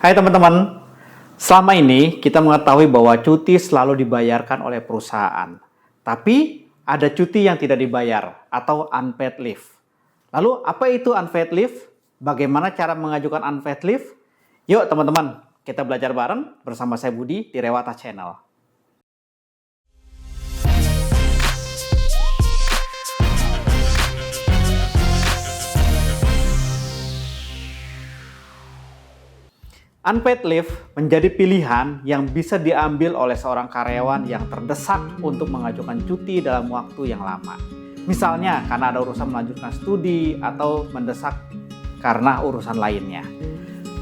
Hai teman-teman, selama ini kita mengetahui bahwa cuti selalu dibayarkan oleh perusahaan. Tapi ada cuti yang tidak dibayar atau unpaid leave. Lalu apa itu unpaid leave? Bagaimana cara mengajukan unpaid leave? Yuk teman-teman, kita belajar bareng bersama saya Budi di Rewata Channel. Unpaid leave menjadi pilihan yang bisa diambil oleh seorang karyawan yang terdesak untuk mengajukan cuti dalam waktu yang lama. Misalnya karena ada urusan melanjutkan studi atau mendesak karena urusan lainnya.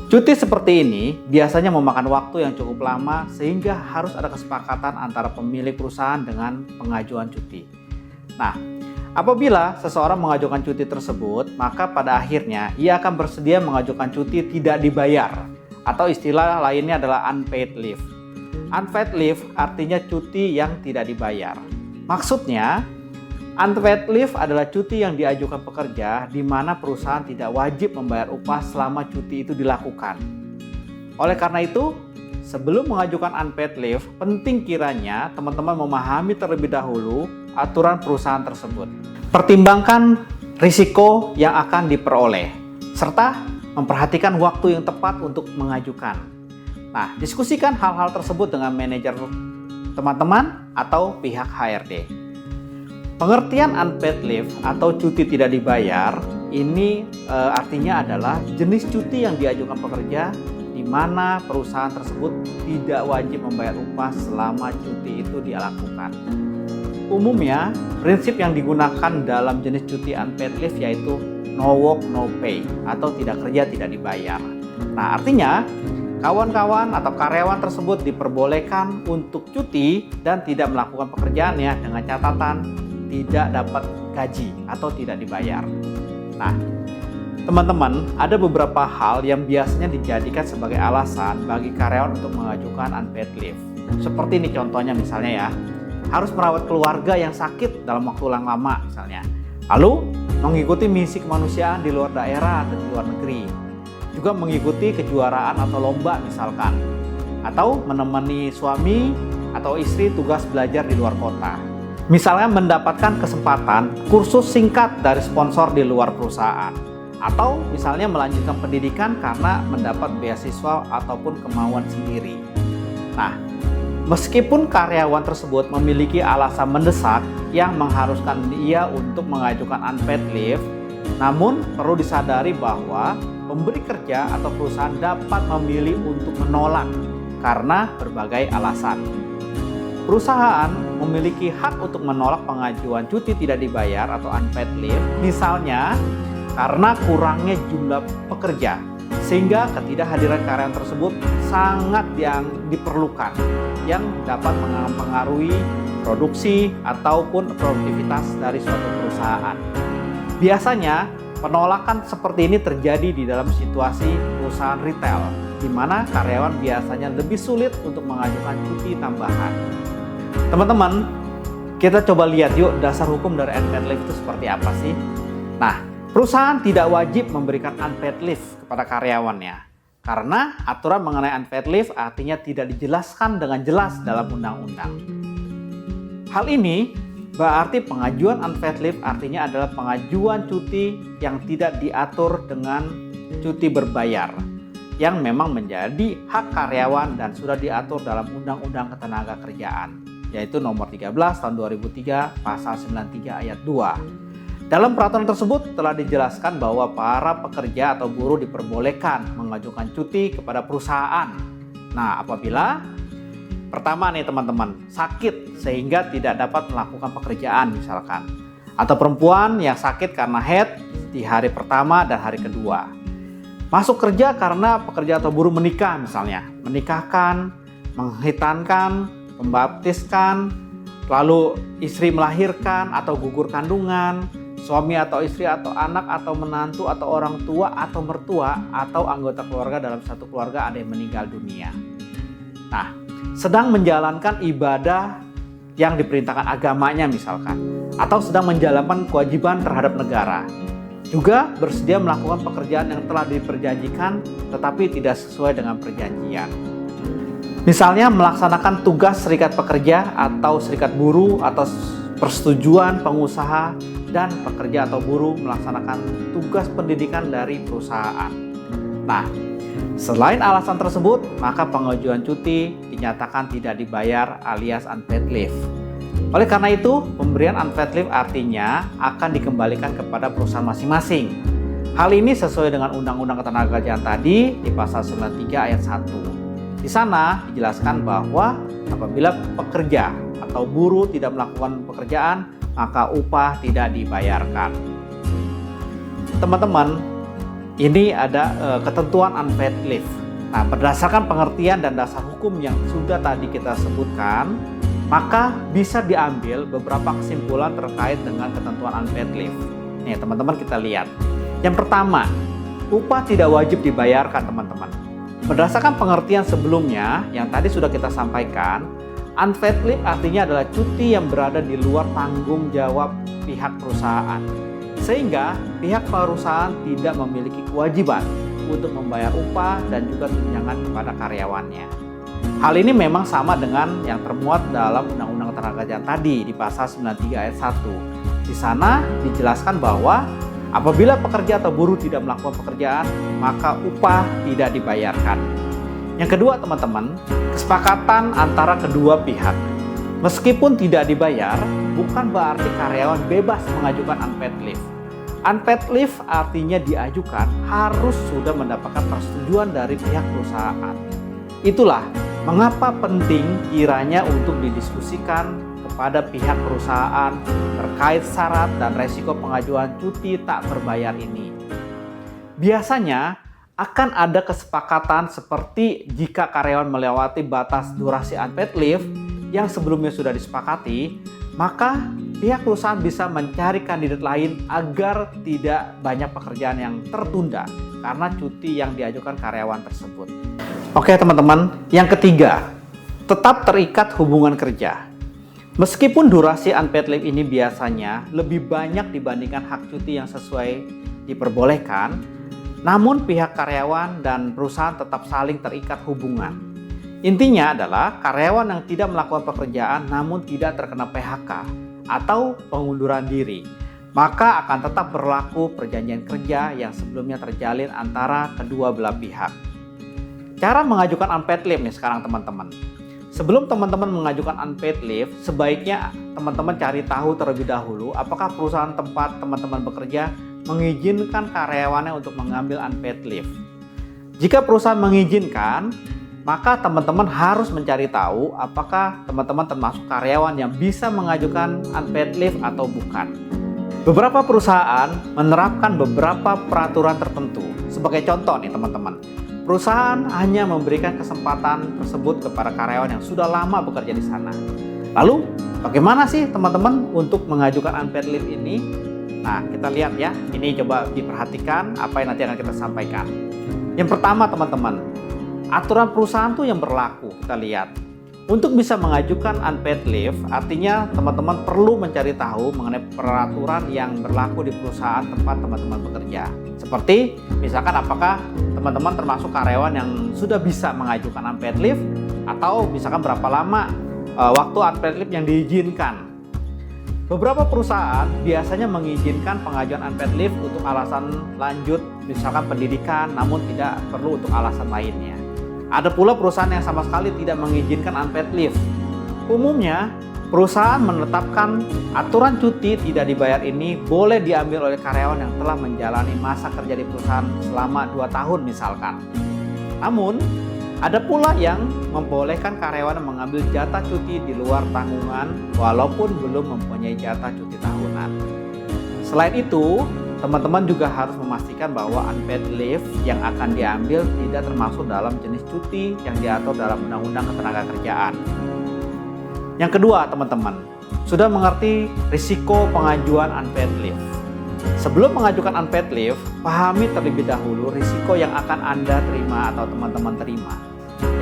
Cuti seperti ini biasanya memakan waktu yang cukup lama sehingga harus ada kesepakatan antara pemilik perusahaan dengan pengajuan cuti. Nah, apabila seseorang mengajukan cuti tersebut, maka pada akhirnya ia akan bersedia mengajukan cuti tidak dibayar. Atau istilah lainnya adalah unpaid leave. Unpaid leave artinya cuti yang tidak dibayar. Maksudnya, unpaid leave adalah cuti yang diajukan pekerja di mana perusahaan tidak wajib membayar upah selama cuti itu dilakukan. Oleh karena itu, sebelum mengajukan unpaid leave, penting kiranya teman-teman memahami terlebih dahulu aturan perusahaan tersebut. Pertimbangkan risiko yang akan diperoleh, serta memperhatikan waktu yang tepat untuk mengajukan. Nah, diskusikan hal-hal tersebut dengan manajer teman-teman atau pihak HRD. Pengertian unpaid leave atau cuti tidak dibayar ini artinya adalah jenis cuti yang diajukan pekerja di mana perusahaan tersebut tidak wajib membayar upah selama cuti itu dia lakukan. Umumnya, prinsip yang digunakan dalam jenis cuti unpaid leave yaitu no work, no pay, atau tidak kerja, tidak dibayar. Nah, artinya kawan-kawan atau karyawan tersebut diperbolehkan untuk cuti dan tidak melakukan pekerjaannya dengan catatan tidak dapat gaji atau tidak dibayar. Nah, teman-teman, ada beberapa hal yang biasanya dijadikan sebagai alasan bagi karyawan untuk mengajukan unpaid leave. Seperti ini contohnya misalnya ya, harus merawat keluarga yang sakit dalam waktu yang lama misalnya. Lalu, mengikuti misi kemanusiaan di luar daerah atau di luar negeri. Juga mengikuti kejuaraan atau lomba misalkan. Atau menemani suami atau istri tugas belajar di luar kota. Misalnya mendapatkan kesempatan kursus singkat dari sponsor di luar perusahaan. Atau misalnya melanjutkan pendidikan karena mendapat beasiswa ataupun kemauan sendiri. Nah, meskipun karyawan tersebut memiliki alasan mendesak yang mengharuskan dia untuk mengajukan unpaid leave, namun perlu disadari bahwa pemberi kerja atau perusahaan dapat memilih untuk menolak karena berbagai alasan. Perusahaan memiliki hak untuk menolak pengajuan cuti tidak dibayar atau unpaid leave, misalnya karena kurangnya jumlah pekerja, sehingga ketidakhadiran karyawan tersebut sangat yang diperlukan yang dapat mempengaruhi produksi ataupun produktivitas dari suatu perusahaan. Biasanya penolakan seperti ini terjadi di dalam situasi perusahaan retail di mana karyawan biasanya lebih sulit untuk mengajukan cuti tambahan. Teman-teman, kita coba lihat yuk dasar hukum dari unpaid leave itu seperti apa sih? Nah, perusahaan tidak wajib memberikan unpaid leave kepada karyawannya karena aturan mengenai unpaid leave artinya tidak dijelaskan dengan jelas dalam undang-undang. Hal ini berarti pengajuan unpaid leave artinya adalah pengajuan cuti yang tidak diatur dengan cuti berbayar yang memang menjadi hak karyawan dan sudah diatur dalam Undang-Undang Ketenagakerjaan yaitu nomor 13 tahun 2003 pasal 93 ayat 2. Dalam peraturan tersebut telah dijelaskan bahwa para pekerja atau buruh diperbolehkan mengajukan cuti kepada perusahaan. Nah, apabila pertama nih teman-teman, sakit sehingga tidak dapat melakukan pekerjaan misalkan. Atau perempuan yang sakit karena haid di hari pertama dan hari kedua. Masuk kerja karena pekerja atau buruh menikah misalnya. Menikahkan, menghitankan, membaptiskan, lalu istri melahirkan atau gugur kandungan, suami atau istri atau anak atau menantu atau orang tua atau mertua atau anggota keluarga dalam satu keluarga ada yang meninggal dunia. Nah, sedang menjalankan ibadah yang diperintahkan agamanya misalkan, atau sedang menjalankan kewajiban terhadap negara. Juga bersedia melakukan pekerjaan yang telah diperjanjikan tetapi tidak sesuai dengan perjanjian. Misalnya melaksanakan tugas serikat pekerja atau serikat buruh atas persetujuan pengusaha dan pekerja atau buruh melaksanakan tugas pendidikan dari perusahaan. Nah, selain alasan tersebut, maka pengajuan cuti dinyatakan tidak dibayar alias unpaid leave. Oleh karena itu, pemberian unpaid leave artinya akan dikembalikan kepada perusahaan masing-masing. Hal ini sesuai dengan Undang-Undang Ketenagakerjaan tadi di pasal 93 ayat 1. Di sana dijelaskan bahwa apabila pekerja atau buruh tidak melakukan pekerjaan, maka upah tidak dibayarkan. Teman-teman, ini ada ketentuan unpaid leave. Nah, berdasarkan pengertian dan dasar hukum yang sudah tadi kita sebutkan, maka bisa diambil beberapa kesimpulan terkait dengan ketentuan unpaid leave. Nih teman-teman, kita lihat. Yang pertama, upah tidak wajib dibayarkan teman-teman. Berdasarkan pengertian sebelumnya yang tadi sudah kita sampaikan, unpaid leave artinya adalah cuti yang berada di luar tanggung jawab pihak perusahaan. Sehingga pihak perusahaan tidak memiliki kewajiban untuk membayar upah dan juga tunjangan kepada karyawannya. Hal ini memang sama dengan yang termuat dalam Undang-Undang Ketenagakerjaan tadi di pasal 93 ayat 1. Di sana dijelaskan bahwa apabila pekerja atau buruh tidak melakukan pekerjaan, maka upah tidak dibayarkan. Yang kedua teman-teman, kesepakatan antara kedua pihak. Meskipun tidak dibayar, bukan berarti karyawan bebas mengajukan unpaid leave. Unpaid leave artinya diajukan harus sudah mendapatkan persetujuan dari pihak perusahaan. Itulah mengapa penting kiranya untuk didiskusikan kepada pihak perusahaan terkait syarat dan resiko pengajuan cuti tak berbayar ini. Biasanya akan ada kesepakatan seperti jika karyawan melewati batas durasi unpaid leave yang sebelumnya sudah disepakati, maka pihak perusahaan bisa mencari kandidat lain agar tidak banyak pekerjaan yang tertunda karena cuti yang diajukan karyawan tersebut. Oke teman-teman, yang ketiga, tetap terikat hubungan kerja. Meskipun durasi unpaid leave ini biasanya lebih banyak dibandingkan hak cuti yang sesuai diperbolehkan, namun pihak karyawan dan perusahaan tetap saling terikat hubungan. Intinya adalah karyawan yang tidak melakukan pekerjaan namun tidak terkena PHK atau pengunduran diri, maka akan tetap berlaku perjanjian kerja yang sebelumnya terjalin antara kedua belah pihak. Cara mengajukan unpaid leave nih sekarang teman-teman. Sebelum teman-teman mengajukan unpaid leave, sebaiknya teman-teman cari tahu terlebih dahulu apakah perusahaan tempat teman-teman bekerja mengizinkan karyawannya untuk mengambil unpaid leave. Jika perusahaan mengizinkan, maka teman-teman harus mencari tahu apakah teman-teman termasuk karyawan yang bisa mengajukan unpaid leave atau bukan. Beberapa perusahaan menerapkan beberapa peraturan tertentu. Sebagai contoh nih teman-teman, perusahaan hanya memberikan kesempatan tersebut kepada karyawan yang sudah lama bekerja di sana. Lalu, bagaimana sih teman-teman untuk mengajukan unpaid leave ini? Nah, kita lihat ya. Ini coba diperhatikan apa yang nanti akan kita sampaikan. Yang pertama teman-teman, aturan perusahaan tuh yang berlaku. Kita lihat. Untuk bisa mengajukan unpaid leave, artinya teman-teman perlu mencari tahu mengenai peraturan yang berlaku di perusahaan tempat teman-teman bekerja. Seperti misalkan apakah teman-teman termasuk karyawan yang sudah bisa mengajukan unpaid leave, atau misalkan berapa lama waktu unpaid leave yang diizinkan. Beberapa perusahaan biasanya mengizinkan pengajuan unpaid leave untuk alasan lanjut, misalkan pendidikan, namun tidak perlu untuk alasan lainnya. Ada pula perusahaan yang sama sekali tidak mengizinkan unpaid leave. Umumnya, perusahaan menetapkan aturan cuti tidak dibayar ini boleh diambil oleh karyawan yang telah menjalani masa kerja di perusahaan selama 2 tahun misalkan. Namun, ada pula yang membolehkan karyawan mengambil jatah cuti di luar tanggungan walaupun belum mempunyai jatah cuti tahunan. Selain itu, teman-teman juga harus memastikan bahwa unpaid leave yang akan diambil tidak termasuk dalam jenis cuti yang diatur dalam Undang-Undang Ketenagakerjaan. Yang kedua, teman-teman, sudah mengerti risiko pengajuan unpaid leave. Sebelum mengajukan unpaid leave, pahami terlebih dahulu risiko yang akan Anda terima atau teman-teman terima.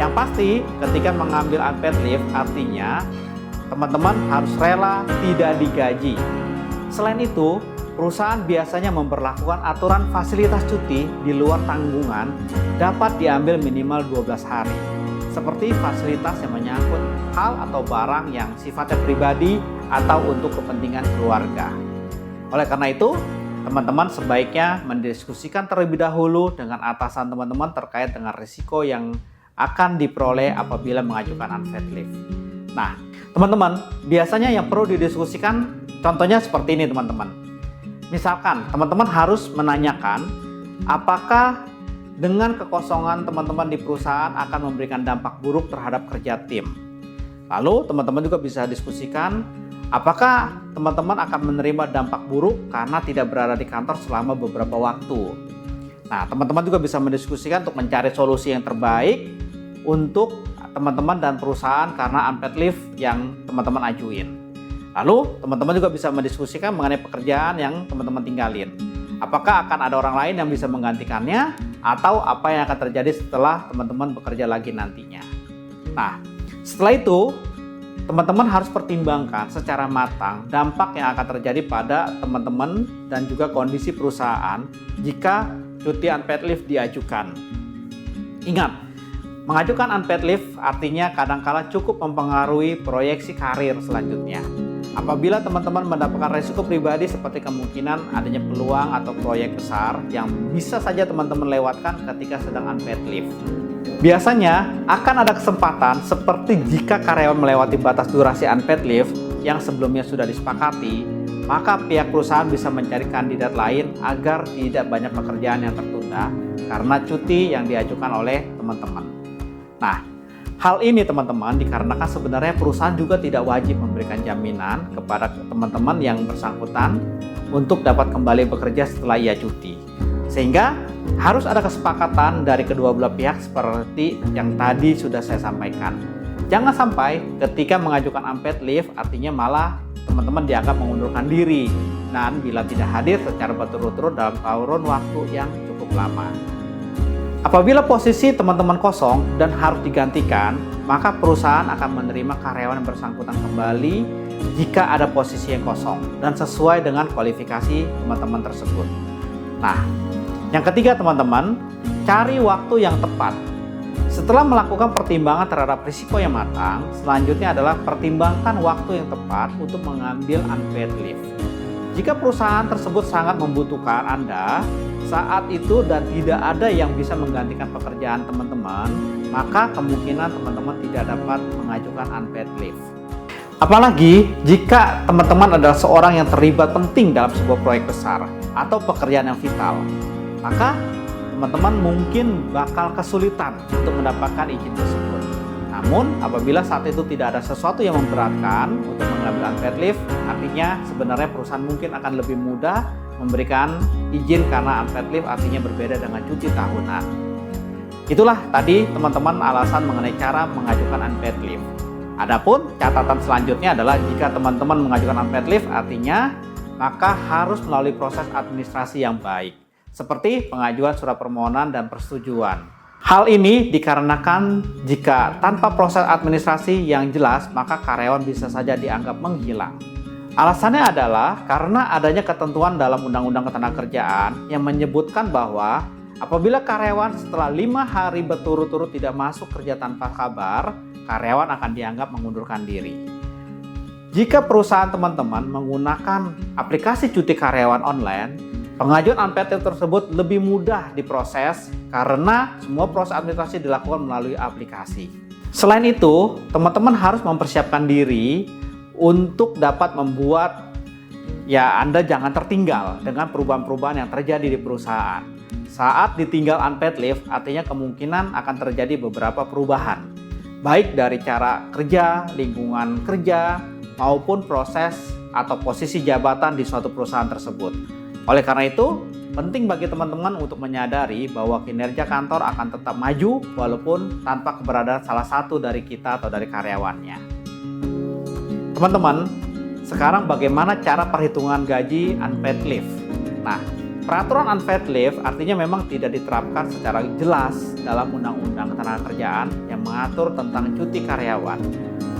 Yang pasti, ketika mengambil unpaid leave artinya teman-teman harus rela tidak digaji. Selain itu, perusahaan biasanya memberlakukan aturan fasilitas cuti di luar tanggungan dapat diambil minimal 12 hari. Seperti fasilitas yang menyangkut hal atau barang yang sifatnya pribadi atau untuk kepentingan keluarga. Oleh karena itu, teman-teman sebaiknya mendiskusikan terlebih dahulu dengan atasan teman-teman terkait dengan risiko yang akan diperoleh apabila mengajukan unpaid leave. Nah, teman-teman, biasanya yang perlu didiskusikan contohnya seperti ini, teman-teman. Misalkan, teman-teman harus menanyakan apakah dengan kekosongan teman-teman di perusahaan akan memberikan dampak buruk terhadap kerja tim. Lalu, teman-teman juga bisa diskusikan apakah teman-teman akan menerima dampak buruk karena tidak berada di kantor selama beberapa waktu. Nah, teman-teman juga bisa mendiskusikan untuk mencari solusi yang terbaik untuk teman-teman dan perusahaan karena unpaid leave yang teman-teman ajuin. Lalu, teman-teman juga bisa mendiskusikan mengenai pekerjaan yang teman-teman tinggalin. Apakah akan ada orang lain yang bisa menggantikannya atau apa yang akan terjadi setelah teman-teman bekerja lagi nantinya. Nah, setelah itu teman-teman harus pertimbangkan secara matang dampak yang akan terjadi pada teman-teman dan juga kondisi perusahaan jika cuti unpaid leave diajukan. Ingat, mengajukan unpaid leave artinya kadangkala cukup mempengaruhi proyeksi karir selanjutnya. Apabila teman-teman mendapatkan risiko pribadi seperti kemungkinan adanya peluang atau proyek besar yang bisa saja teman-teman lewatkan ketika sedang unpaid leave. Biasanya akan ada kesempatan seperti jika karyawan melewati batas durasi unpaid leave yang sebelumnya sudah disepakati, maka pihak perusahaan bisa mencari kandidat lain agar tidak banyak pekerjaan yang tertunda karena cuti yang diajukan oleh teman-teman. Nah, hal ini teman-teman dikarenakan sebenarnya perusahaan juga tidak wajib memberikan jaminan kepada teman-teman yang bersangkutan untuk dapat kembali bekerja setelah ia cuti. Sehingga harus ada kesepakatan dari kedua belah pihak seperti yang tadi sudah saya sampaikan. Jangan sampai ketika mengajukan unpaid leave artinya malah teman-teman dianggap mengundurkan diri dan bila tidak hadir secara berturut-turut dalam kurun waktu yang cukup lama. Apabila posisi teman-teman kosong dan harus digantikan, maka perusahaan akan menerima karyawan yang bersangkutan kembali jika ada posisi yang kosong dan sesuai dengan kualifikasi teman-teman tersebut. Nah, yang ketiga teman-teman, cari waktu yang tepat. Setelah melakukan pertimbangan terhadap risiko yang matang, selanjutnya adalah pertimbangkan waktu yang tepat untuk mengambil unpaid leave. Jika perusahaan tersebut sangat membutuhkan Anda saat itu dan tidak ada yang bisa menggantikan pekerjaan teman-teman, maka kemungkinan teman-teman tidak dapat mengajukan unpaid leave. Apalagi jika teman-teman adalah seorang yang terlibat penting dalam sebuah proyek besar atau pekerjaan yang vital, maka teman-teman mungkin bakal kesulitan untuk mendapatkan izin tersebut. Namun, apabila saat itu tidak ada sesuatu yang memberatkan untuk mengambil unpaid leave, artinya sebenarnya perusahaan mungkin akan lebih mudah memberikan izin karena unpaid leave artinya berbeda dengan cuti tahunan. Itulah tadi teman-teman alasan mengenai cara mengajukan unpaid leave. Adapun catatan selanjutnya adalah jika teman-teman mengajukan unpaid leave artinya maka harus melalui proses administrasi yang baik, seperti pengajuan surat permohonan dan persetujuan. Hal ini dikarenakan jika tanpa proses administrasi yang jelas, maka karyawan bisa saja dianggap menghilang. Alasannya adalah karena adanya ketentuan dalam Undang-Undang Ketenagakerjaan yang menyebutkan bahwa apabila karyawan setelah 5 hari berturut-turut tidak masuk kerja tanpa kabar, karyawan akan dianggap mengundurkan diri. Jika perusahaan teman-teman menggunakan aplikasi cuti karyawan online, pengajuan unpaid leave tersebut lebih mudah diproses karena semua proses administrasi dilakukan melalui aplikasi. Selain itu, teman-teman harus mempersiapkan diri untuk dapat membuat Anda jangan tertinggal dengan perubahan-perubahan yang terjadi di perusahaan. Saat ditinggal unpaid leave, artinya kemungkinan akan terjadi beberapa perubahan, baik dari cara kerja, lingkungan kerja, maupun proses atau posisi jabatan di suatu perusahaan tersebut. Oleh karena itu, penting bagi teman-teman untuk menyadari bahwa kinerja kantor akan tetap maju walaupun tanpa keberadaan salah satu dari kita atau dari karyawannya. Teman-teman, sekarang bagaimana cara perhitungan gaji unpaid leave? Nah, Peraturan unpaid leave artinya memang tidak diterapkan secara jelas dalam Undang-Undang Ketenagakerjaan yang mengatur tentang cuti karyawan.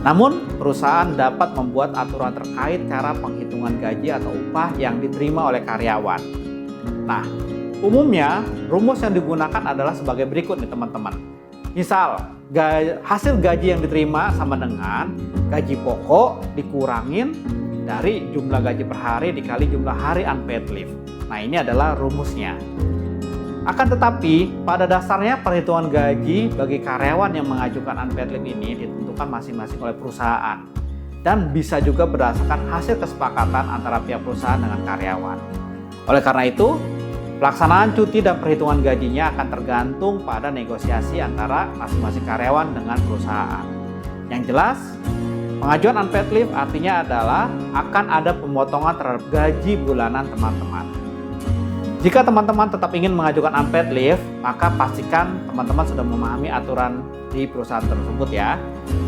Namun, perusahaan dapat membuat aturan terkait cara penghitungan gaji atau upah yang diterima oleh karyawan. Nah, umumnya rumus yang digunakan adalah sebagai berikut nih teman-teman. Misal, hasil gaji yang diterima sama dengan gaji pokok dikurangin dari jumlah gaji per hari dikali jumlah hari unpaid leave. Nah, ini adalah rumusnya. Akan tetapi, pada dasarnya perhitungan gaji bagi karyawan yang mengajukan unpaid leave ini ditentukan masing-masing oleh perusahaan dan bisa juga berdasarkan hasil kesepakatan antara pihak perusahaan dengan karyawan. Oleh karena itu, pelaksanaan cuti dan perhitungan gajinya akan tergantung pada negosiasi antara masing-masing karyawan dengan perusahaan. Yang jelas, pengajuan unpaid leave artinya adalah akan ada pemotongan terhadap gaji bulanan teman-teman. Jika teman-teman tetap ingin mengajukan unpaid leave, maka pastikan teman-teman sudah memahami aturan di perusahaan tersebut ya.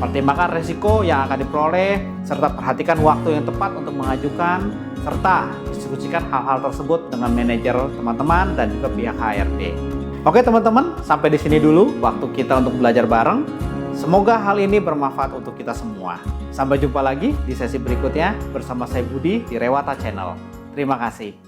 Pertimbangkan risiko yang akan diperoleh, serta perhatikan waktu yang tepat untuk mengajukan, serta diskusikan hal-hal tersebut dengan manajer teman-teman dan juga pihak HRD. Oke teman-teman, sampai di sini dulu waktu kita untuk belajar bareng. Semoga hal ini bermanfaat untuk kita semua. Sampai jumpa lagi di sesi berikutnya bersama saya Budi di Rewata Channel. Terima kasih.